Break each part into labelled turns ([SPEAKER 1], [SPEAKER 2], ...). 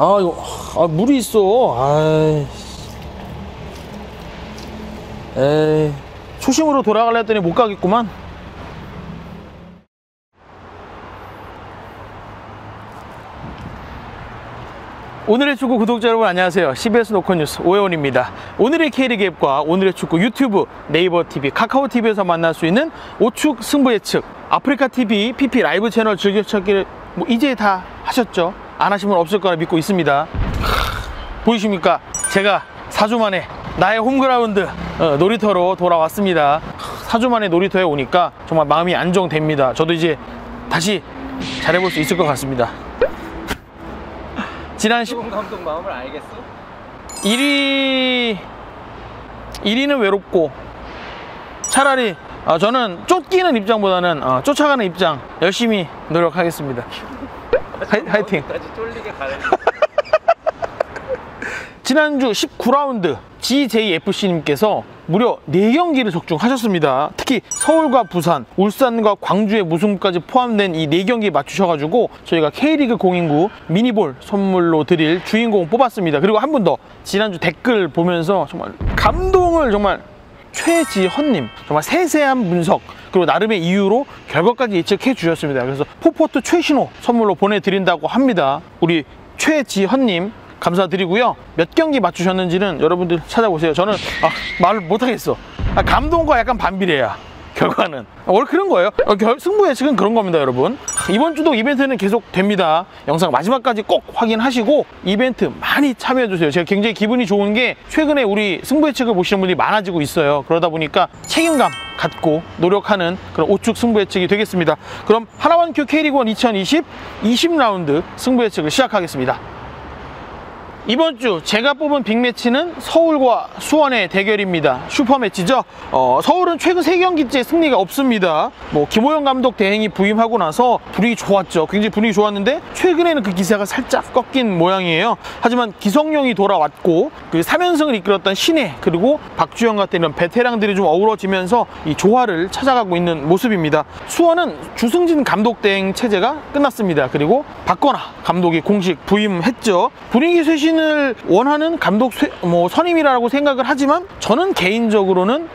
[SPEAKER 1] 아 이거 물이 있어. 에이, 초심으로 돌아가려 했더니 못 가겠구만. 오늘의 축구 구독자 여러분 안녕하세요. CBS 노컷뉴스 오해원입니다. 오늘의 K리그 앱과 오늘의 축구 유튜브, 네이버 TV, 카카오 TV에서 만날 수 있는 오축 승부 예측, 아프리카 TV, PP 라이브 채널 즐겨찾기를 이제 다 하셨죠? 안 하신 분 없을 거라 믿고 있습니다. 보이십니까? 제가 4주 만에 나의 홈그라운드 놀이터로 돌아왔습니다. 4주 만에 놀이터에 오니까 정말 마음이 안정됩니다. 저도 이제 다시 잘해볼 수 있을 것 같습니다. 지난
[SPEAKER 2] 좋은 감독 마음을 알겠어?
[SPEAKER 1] 1위는 외롭고 차라리 저는 쫓기는 입장보다는 쫓아가는 입장 열심히 노력하겠습니다. 화이팅!
[SPEAKER 2] 쫄리게 가는.
[SPEAKER 1] 지난주 19라운드 GJFC님께서 무려 4경기를 적중하셨습니다. 특히 서울과 부산, 울산과 광주의 무승부까지 포함된 이 4경기 맞추셔가지고 저희가 K리그 공인구 미니볼 선물로 드릴 주인공 뽑았습니다. 그리고 한 분 더, 지난주 댓글 보면서 정말 감동을 정말 최지헌님, 정말 세세한 분석 그리고 나름의 이유로 결과까지 예측해 주셨습니다. 그래서 포포트 최신호 선물로 보내드린다고 합니다. 우리 최지헌님 감사드리고요. 몇 경기 맞추셨는지는 여러분들 찾아보세요. 저는 말을 못하겠어. 감동과 약간 반비례야. 결과는 원래 그런 거예요. 승부 예측은 그런 겁니다, 여러분. 이번 주도 이벤트는 계속 됩니다. 영상 마지막까지 꼭 확인하시고 이벤트 많이 참여해 주세요. 제가 굉장히 기분이 좋은 게 최근에 우리 승부 예측을 보시는 분들이 많아지고 있어요. 그러다 보니까 책임감 갖고 노력하는 그런 오축 승부 예측이 되겠습니다. 그럼 하나원큐 K리그1 2020 20라운드 승부 예측을 시작하겠습니다. 이번 주 제가 뽑은 빅매치는 서울과 수원의 대결입니다. 슈퍼매치죠. 서울은 최근 3경기째 승리가 없습니다. 김호영 감독 대행이 부임하고 나서 분위기 좋았죠. 굉장히 분위기 좋았는데 최근에는 그 기세가 살짝 꺾인 모양이에요. 하지만 기성용이 돌아왔고 그 3연승을 이끌었던 신해 그리고 박주영 같은 이런 베테랑들이 좀 어우러지면서 이 조화를 찾아가고 있는 모습입니다. 수원은 주승진 감독 대행 체제가 끝났습니다. 그리고 박건하 감독이 공식 부임했죠. 분위기 쇄신 원하는 감독 선임이라고 생각을 하지만 저는 개인적으로는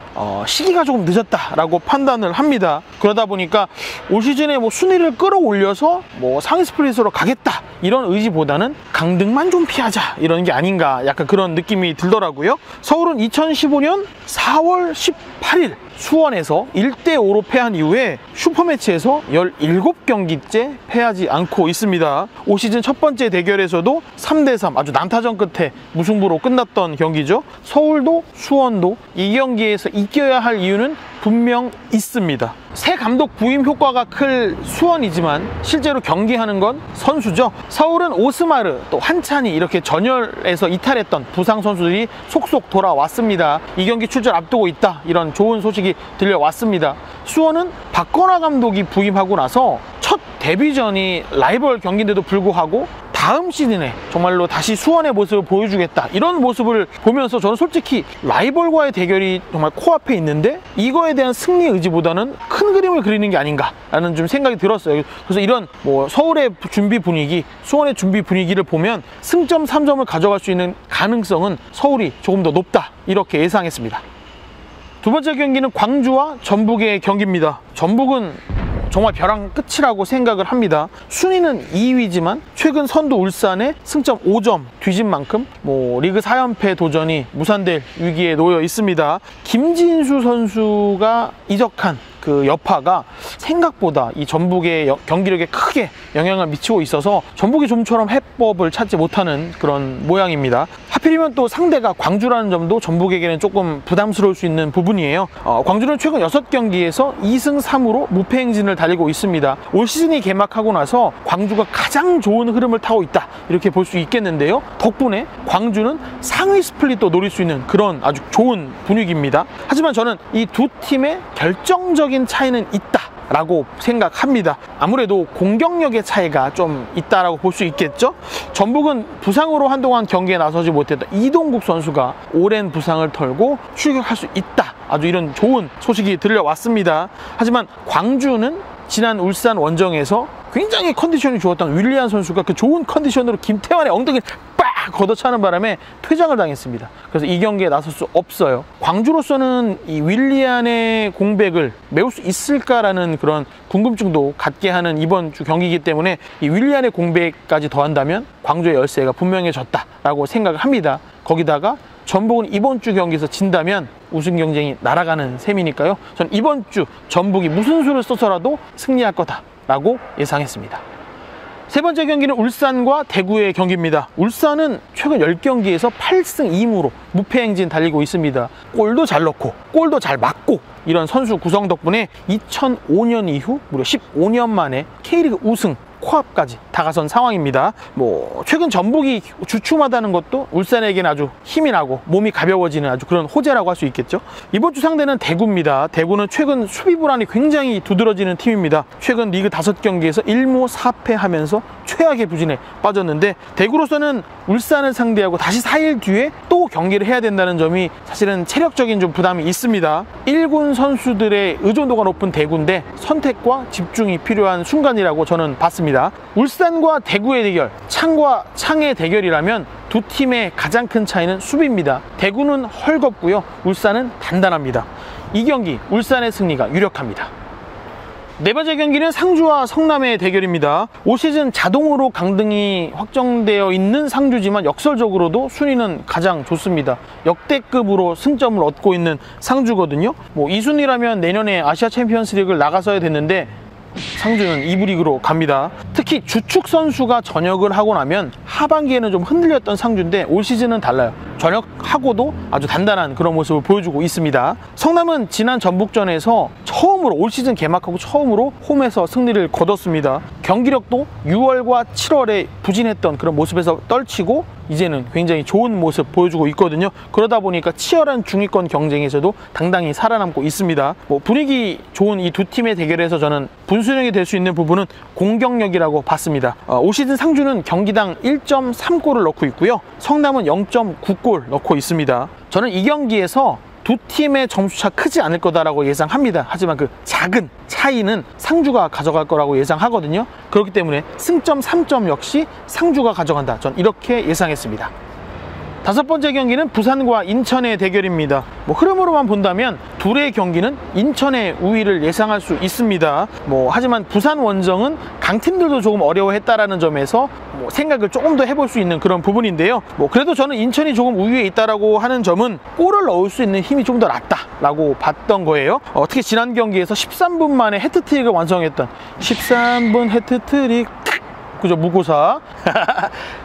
[SPEAKER 1] 시기가 조금 늦었다라고 판단을 합니다. 그러다 보니까 올 시즌에 순위를 끌어올려서 상위 스플릿으로 가겠다 이런 의지보다는 강등만 좀 피하자 이런 게 아닌가 약간 그런 느낌이 들더라고요. 서울은 2015년 4월 18일 수원에서 1대5로 패한 이후에 슈퍼매치에서 17경기째 패하지 않고 있습니다. 올 시즌 첫 번째 대결에서도 3대3 아주 난타전 끝에 무승부로 끝났던 경기죠. 서울도 수원도 이 경기에서 이겨야 할 이유는 분명 있습니다. 새 감독 부임 효과가 클 수원이지만 실제로 경기하는 건 선수죠. 서울은 오스마르 또 한찬이 이렇게 전열에서 이탈했던 부상 선수들이 속속 돌아왔습니다. 이 경기 출전 앞두고 있다 이런 좋은 소식이 들려왔습니다. 수원은 박건하 감독이 부임하고 나서 첫 데뷔전이 라이벌 경기인데도 불구하고 다음 시즌에 정말로 다시 수원의 모습을 보여주겠다 이런 모습을 보면서 저는 솔직히 라이벌과의 대결이 정말 코앞에 있는데 이거에 대한 승리 의지보다는 큰 그림을 그리는 게 아닌가 라는 좀 생각이 들었어요. 그래서 이런 서울의 준비 분위기, 수원의 준비 분위기를 보면 승점 3점을 가져갈 수 있는 가능성은 서울이 조금 더 높다 이렇게 예상했습니다. 두 번째 경기는 광주와 전북의 경기입니다. 전북은 정말 벼랑 끝이라고 생각을 합니다. 순위는 2위지만 최근 선두 울산에 승점 5점 뒤진 만큼 리그 4연패 도전이 무산될 위기에 놓여 있습니다. 김진수 선수가 이적한 그 여파가 생각보다 이 전북의 경기력에 크게 영향을 미치고 있어서 전북이 좀처럼 해법을 찾지 못하는 그런 모양입니다. 하필이면 또 상대가 광주라는 점도 전북에게는 조금 부담스러울 수 있는 부분이에요. 광주는 최근 6경기에서 2승 3무로 무패 행진을 달리고 있습니다. 올 시즌이 개막하고 나서 광주가 가장 좋은 흐름을 타고 있다 이렇게 볼 수 있겠는데요. 덕분에 광주는 상위 스플릿도 노릴 수 있는 그런 아주 좋은 분위기입니다. 하지만 저는 이 두 팀의 결정적인 차이는 있다 라고 생각합니다. 아무래도 공격력의 차이가 좀 있다라고 볼 수 있겠죠. 전북은 부상으로 한동안 경기에 나서지 못했던 이동국 선수가 오랜 부상을 털고 출격할 수 있다, 아주 이런 좋은 소식이 들려왔습니다. 하지만 광주는 지난 울산 원정에서 굉장히 컨디션이 좋았던 윌리안 선수가 그 좋은 컨디션으로 김태환의 엉덩이를 빡 걷어차는 바람에 퇴장을 당했습니다. 그래서 이 경기에 나설 수 없어요. 광주로서는 이 윌리안의 공백을 메울 수 있을까라는 그런 궁금증도 갖게 하는 이번 주 경기이기 때문에 이 윌리안의 공백까지 더한다면 광주의 열세가 분명해졌다라고 생각을 합니다. 거기다가 전북은 이번 주 경기에서 진다면 우승 경쟁이 날아가는 셈이니까요. 전 이번 주 전북이 무슨 수를 써서라도 승리할 거다라고 예상했습니다. 세 번째 경기는 울산과 대구의 경기입니다. 울산은 최근 10경기에서 8승 2무로 무패 행진 달리고 있습니다. 골도 잘 넣고 골도 잘 맞고 이런 선수 구성 덕분에 2005년 이후 무려 15년 만에 K리그 우승 코앞까지 다가선 상황입니다. 최근 전북이 주춤하다는 것도 울산에게는 아주 힘이 나고 몸이 가벼워지는 아주 그런 호재라고 할 수 있겠죠. 이번 주 상대는 대구입니다. 대구는 최근 수비 불안이 굉장히 두드러지는 팀입니다. 최근 리그 5경기에서 1무 4패 하면서 최악의 부진에 빠졌는데, 대구로서는 울산을 상대하고 다시 4일 뒤에 또 경기를 해야 된다는 점이 사실은 체력적인 좀 부담이 있습니다. 1군 선수들의 의존도가 높은 대구인데 선택과 집중이 필요한 순간이라고 저는 봤습니다. 울산과 대구의 대결, 창과 창의 대결이라면 두 팀의 가장 큰 차이는 수비입니다. 대구는 헐겁고요, 울산은 단단합니다. 이 경기 울산의 승리가 유력합니다. 네 번째 경기는 상주와 성남의 대결입니다. 올 시즌 자동으로 강등이 확정되어 있는 상주지만 역설적으로도 순위는 가장 좋습니다. 역대급으로 승점을 얻고 있는 상주거든요. 이 순위라면 내년에 아시아 챔피언스 리그를 나가서야 됐는데 상주는 2부 리그로 갑니다. 특히 주축 선수가 전역을 하고 나면 하반기에는 좀 흔들렸던 상주인데 올 시즌은 달라요. 전역하고도 아주 단단한 그런 모습을 보여주고 있습니다. 성남은 지난 전북전에서 처음으로 올 시즌 개막하고 처음으로 홈에서 승리를 거뒀습니다. 경기력도 6월과 7월에 부진했던 그런 모습에서 떨치고 이제는 굉장히 좋은 모습 보여주고 있거든요. 그러다 보니까 치열한 중위권 경쟁에서도 당당히 살아남고 있습니다. 분위기 좋은 이 두 팀의 대결에서 저는 분수령이 될 수 있는 부분은 공격력이라고 봤습니다. 올 시즌 상주는 경기당 1.3골을 넣고 있고요, 성남은 0.9골 넣고 있습니다. 저는 이 경기에서 두 팀의 점수차 크지 않을 거다라고 예상합니다. 하지만 그 작은 차이는 상주가 가져갈 거라고 예상하거든요. 그렇기 때문에 승점 3점 역시 상주가 가져간다, 전 이렇게 예상했습니다. 다섯 번째 경기는 부산과 인천의 대결입니다. 흐름으로만 본다면 둘의 경기는 인천의 우위를 예상할 수 있습니다. 하지만 부산 원정은 강팀들도 조금 어려워했다라는 점에서 생각을 조금 더 해볼 수 있는 그런 부분인데요. 그래도 저는 인천이 조금 우위에 있다라고 하는 점은 골을 넣을 수 있는 힘이 좀 더 낫다라고 봤던 거예요. 특히 지난 경기에서 13분 만에 해트트릭을 완성했던 13분 해트트릭, 그죠, 무고사.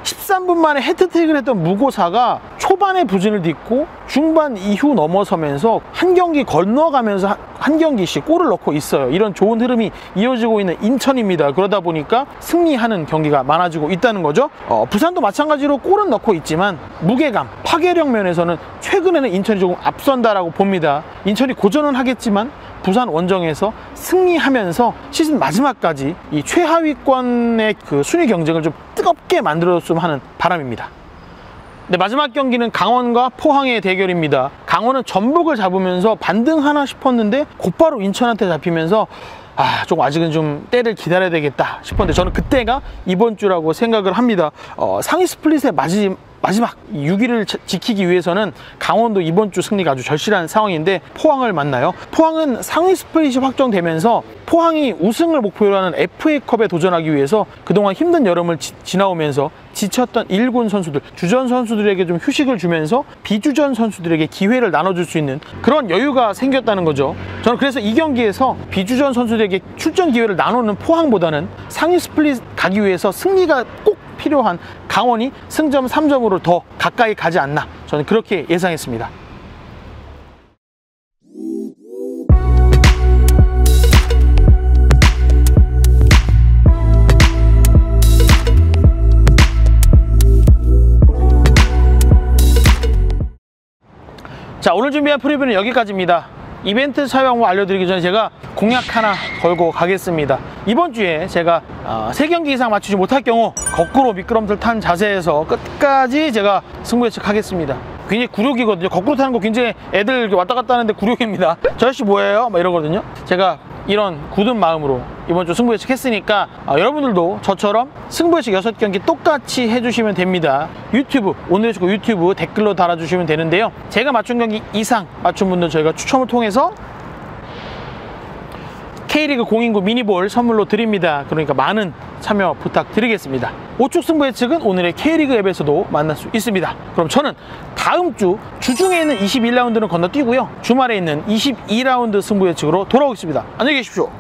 [SPEAKER 1] 13분 만에 해트트릭을 했던 무고사가 초반에 부진을 딛고 중반 이후 넘어서면서 한 경기 건너가면서 한 경기씩 골을 넣고 있어요. 이런 좋은 흐름이 이어지고 있는 인천입니다. 그러다 보니까 승리하는 경기가 많아지고 있다는 거죠. 부산도 마찬가지로 골은 넣고 있지만 무게감, 파괴력 면에서는 최근에는 인천이 조금 앞선다라고 봅니다. 인천이 고전은 하겠지만 부산 원정에서 승리하면서 시즌 마지막까지 이 최하위권의 그 순위 경쟁을 좀 뜨겁게 만들어줬으면 하는 바람입니다. 네, 마지막 경기는 강원과 포항의 대결입니다. 강원은 전북을 잡으면서 반등하나 싶었는데 곧바로 인천한테 잡히면서 조금 아직은 좀 때를 기다려야 되겠다 싶었는데 저는 그때가 이번 주라고 생각을 합니다. 상위 스플릿의 마지막 6위를 지키기 위해서는 강원도 이번 주 승리가 아주 절실한 상황인데 포항을 만나요. 포항은 상위 스플릿이 확정되면서 포항이 우승을 목표로 하는 FA컵에 도전하기 위해서 그동안 힘든 여름을 지나오면서 지쳤던 1군 선수들, 주전 선수들에게 좀 휴식을 주면서 비주전 선수들에게 기회를 나눠줄 수 있는 그런 여유가 생겼다는 거죠. 저는 그래서 이 경기에서 비주전 선수들에게 출전 기회를 나누는 포항보다는 상위 스플릿 가기 위해서 승리가 꼭 필요한 강원이 승점 3점으로 더 가까이 가지 않나, 저는 그렇게 예상했습니다. 자, 오늘 준비한 프리뷰는 여기까지입니다. 이벤트 참여 알려드리기 전에 제가 공약 하나 걸고 가겠습니다. 이번 주에 제가 3경기 이상 맞추지 못할 경우 거꾸로 미끄럼틀 탄 자세에서 끝까지 제가 승부 예측하겠습니다. 굉장히 굴욕이거든요. 거꾸로 타는 거 굉장히 애들 이렇게 왔다 갔다 하는데 굴욕입니다. 저 아저씨 뭐예요? 막 이러거든요. 제가 이런 굳은 마음으로 이번 주 승부 예측 했으니까 여러분들도 저처럼 승부 예측 6경기 똑같이 해주시면 됩니다. 유튜브, 오늘의 축구 유튜브 댓글로 달아주시면 되는데요. 제가 맞춘 경기 이상 맞춘 분들 저희가 추첨을 통해서 K리그 공인구 미니볼 선물로 드립니다. 그러니까 많은 참여 부탁드리겠습니다. 오축 승부 예측은 오늘의 K리그 앱에서도 만날 수 있습니다. 그럼 저는 다음 주 주중에 있는 21라운드는 건너뛰고요. 주말에 있는 22라운드 승부 예측으로 돌아오겠습니다. 안녕히 계십시오.